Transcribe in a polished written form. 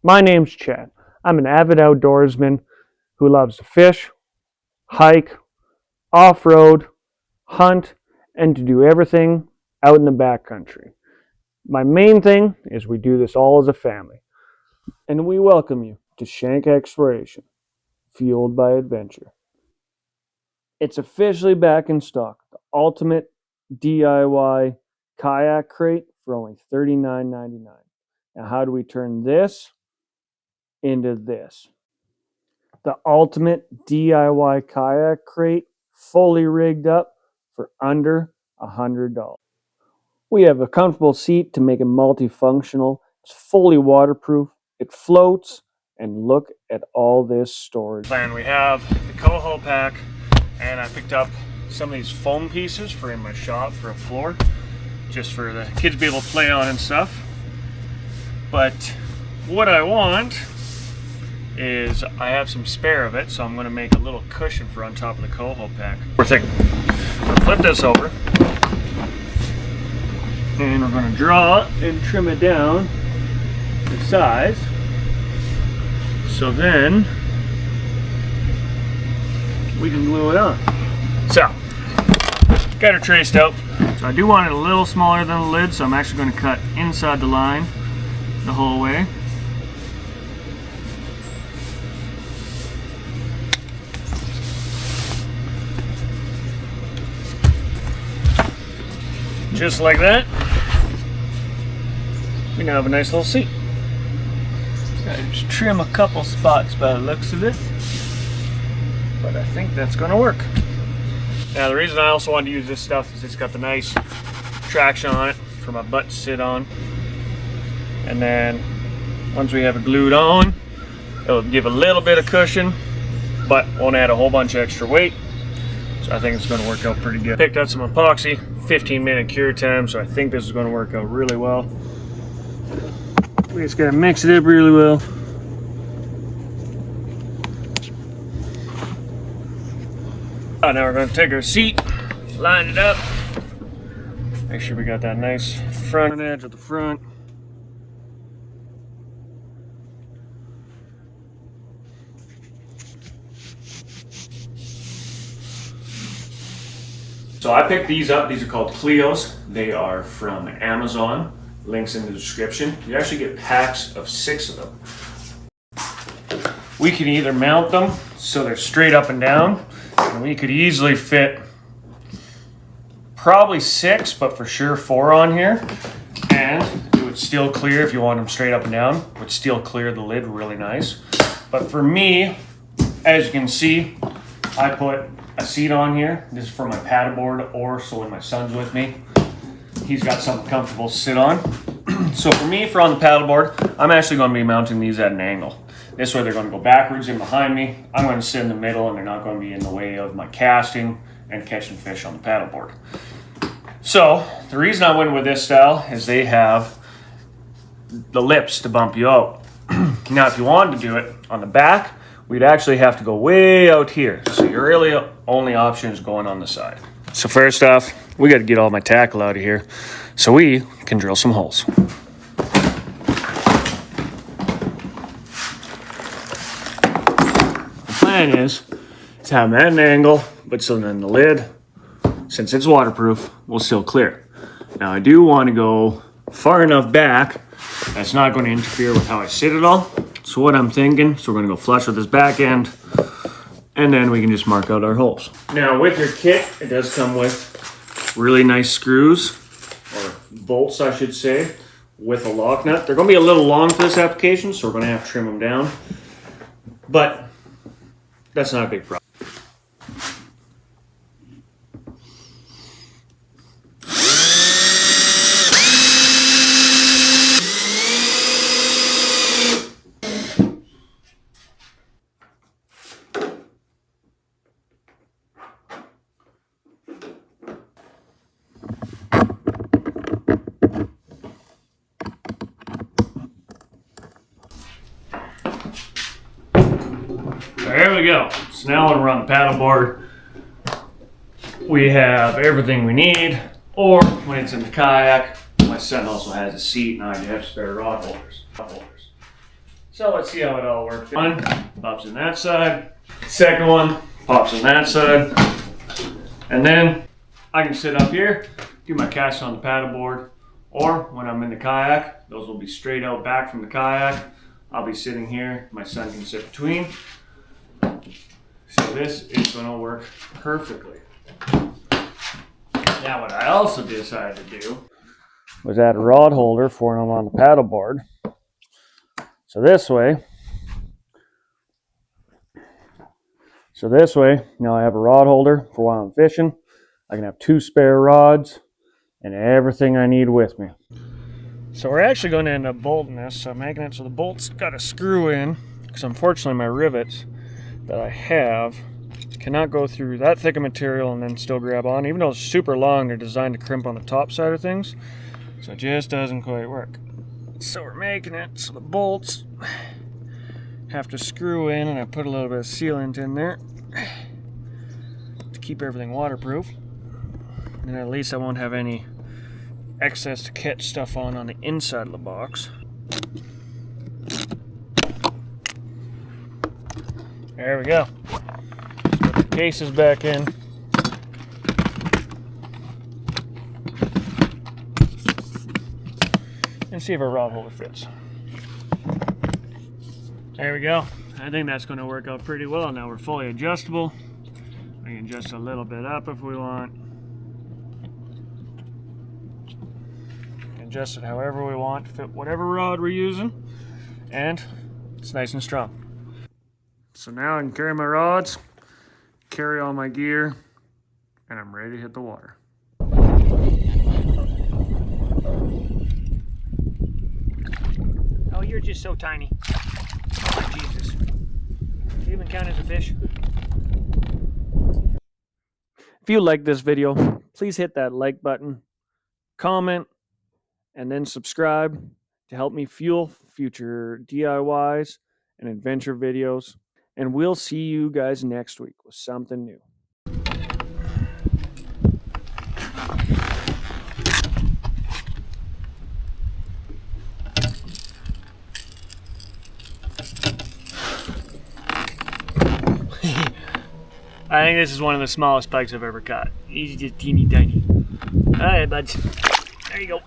My name's Chad. I'm an avid outdoorsman who loves to fish, hike, off-road, hunt, and to do everything out in the backcountry. My main thing is we do this all as a family. And we welcome you to Shank Exploration, fueled by adventure. It's officially back in stock. The ultimate DIY kayak crate for only $39.99. Now, how do we turn this into this? The ultimate DIY kayak crate, fully rigged up for under $100. We have a comfortable seat to make it multifunctional. It's fully waterproof. It floats, and look at all this storage. Plan, we have the coho pack, and I picked up some of these foam pieces for in my shop for a floor, just for the kids to be able to play on and stuff. But what I want is I have some spare of it, so I'm going to make a little cushion for on top of the coho pack. We're thinking, flip this over, and we're going to draw it and trim it down to size. So then we can glue it on. So, got it traced out. So I do want it a little smaller than the lid, so I'm actually going to cut inside the line the whole way. Just like that. We now have a nice little seat. Gotta just trim a couple spots by the looks of it, but I think that's gonna work. Now the reason I also wanted to use this stuff is it's got the nice traction on it for my butt to sit on, and then once we have it glued on, it'll give a little bit of cushion but won't add a whole bunch of extra weight, so I think it's going to work out pretty good. Picked up some epoxy, 15-minute cure time, so I think this is going to work out really well. We just gotta mix it up really well. Now we're gonna take our seat, line it up, make sure we got that nice front edge at the front. So I picked these up. These are called Clios. They are from Amazon. Links in the description. You actually get packs of 6 of them. We can either mount them so they're straight up and down, and we could easily fit probably 6, but for sure 4 on here, and it would still clear if you want them straight up and down. It would still clear the lid really nice. But for me, as you can see, I put a seat on here. This is for my paddleboard, or so when my son's with me, he's got something comfortable to sit on. So for me, for on the paddleboard, I'm actually going to be mounting these at an angle. This way they're going to go backwards in behind me. I'm going to sit in the middle, and they're not going to be in the way of my casting and catching fish on the paddleboard. So the reason I went with this style is they have the lips to bump you out. Now if you wanted to do it on the back, we'd actually have to go way out here. So your really only option is going on the side. So first off, we got to get all my tackle out of here so we can drill some holes. The plan is to have them at an angle, but so then the lid, since it's waterproof, will still clear. Now I do want to go far enough back that's not going to interfere with how I sit it all. So what I'm thinking, so we're going to go flush with this back end, and then we can just mark out our holes. Now with your kit, it does come with really nice screws, or bolts I should say, with a lock nut. They're going to be a little long for this application, so we're going to have to trim them down, but that's not a big problem. There we go. So now when we're on the paddleboard, we have everything we need. Or when it's in the kayak, my son also has a seat and I have spare rod holders. So let's see how it all works. One pops in that side. Second one pops in that side. And then I can sit up here, do my casts on the paddleboard, or when I'm in the kayak, those will be straight out back from the kayak. I'll be sitting here, my son can sit between. So this is going to work perfectly. Now what I also decided to do was add a rod holder for when I'm on the paddleboard. So this way, now I have a rod holder for while I'm fishing. I can have 2 spare rods and everything I need with me. So we're actually going to end up bolting this. So I'm making it so the bolt's got a screw in, because unfortunately my rivets that I have cannot go through that thick of material and then still grab on. Even though it's super long, they're designed to crimp on the top side of things. So it just doesn't quite work. So we're making it so the bolts have to screw in, and I put a little bit of sealant in there to keep everything waterproof. And at least I won't have any excess to catch stuff on the inside of the box. There we go. Let's put the cases back in. And see if our rod holder fits. There we go. I think that's going to work out pretty well. Now we're fully adjustable. We can adjust a little bit up if we want. Adjust it however we want to fit whatever rod we're using. And it's nice and strong. So now I can carry my rods, carry all my gear, and I'm ready to hit the water. Oh, you're just so tiny. Oh, Jesus. Do you even count as a fish? If you like this video, please hit that like button, comment, and then subscribe to help me fuel future DIYs and adventure videos. And we'll see you guys next week with something new. I think this is one of the smallest pikes I've ever caught. He's just teeny tiny. All right, buds. There you go.